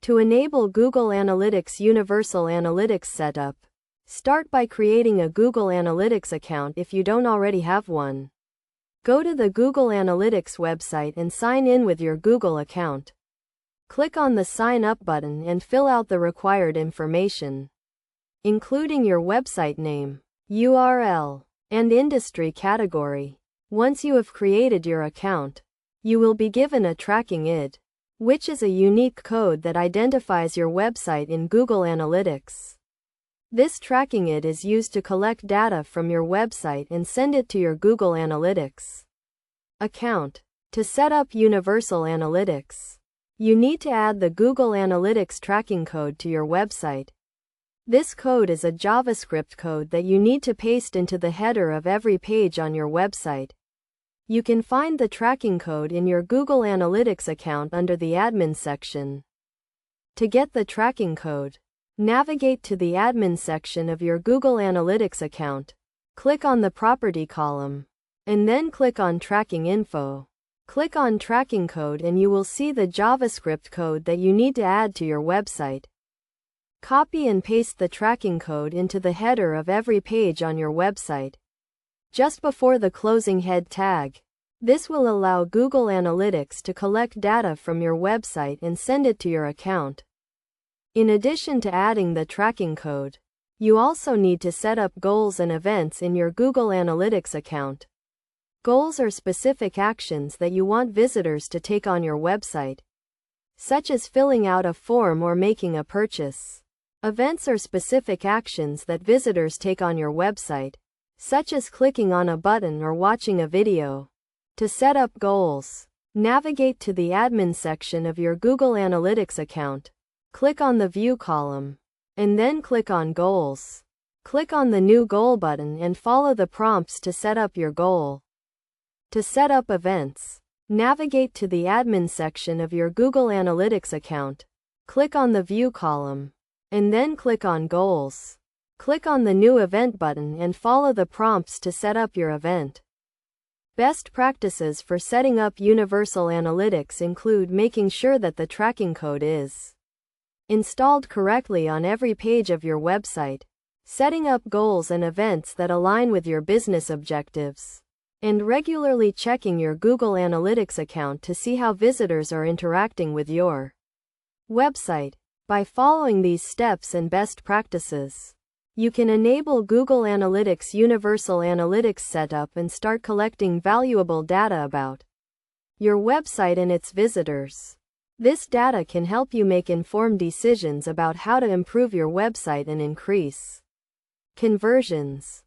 To enable Google Analytics Universal Analytics Setup, start by creating a Google Analytics account if you don't already have one. Go to the Google Analytics website and sign in with your Google account. Click on the Sign Up button and fill out the required information, including your website name, URL, and industry category. Once you have created your account, you will be given a tracking ID, which is a unique code that identifies your website in Google Analytics. This tracking ID is used to collect data from your website and send it to your Google Analytics account. To set up Universal Analytics, you need to add the Google Analytics tracking code to your website. This code is a JavaScript code that you need to paste into the header of every page on your website. You can find the tracking code in your Google Analytics account under the Admin section. To get the tracking code, navigate to the Admin section of your Google Analytics account. Click on the Property column, and then click on Tracking Info. Click on Tracking Code and you will see the JavaScript code that you need to add to your website. Copy and paste the tracking code into the header of every page on your website, just before the closing head tag. This will allow Google Analytics to collect data from your website and send it to your account. In addition to adding the tracking code, you also need to set up goals and events in your Google Analytics account. Goals are specific actions that you want visitors to take on your website, such as filling out a form or making a purchase. Events are specific actions that visitors take on your website, such as clicking on a button or watching a video. To set up goals, navigate to the Admin section of your Google Analytics account. Click on the View column, and then click on Goals. Click on the New Goal button and follow the prompts to set up your goal. To set up events, navigate to the Admin section of your Google Analytics account. Click on the View column, and then click on Goals. Click on the New Event button and follow the prompts to set up your event. Best practices for setting up Universal Analytics include making sure that the tracking code is installed correctly on every page of your website, setting up goals and events that align with your business objectives, and regularly checking your Google Analytics account to see how visitors are interacting with your website. By following these steps and best practices, you can enable Google Analytics Universal Analytics Setup and start collecting valuable data about your website and its visitors. This data can help you make informed decisions about how to improve your website and increase conversions.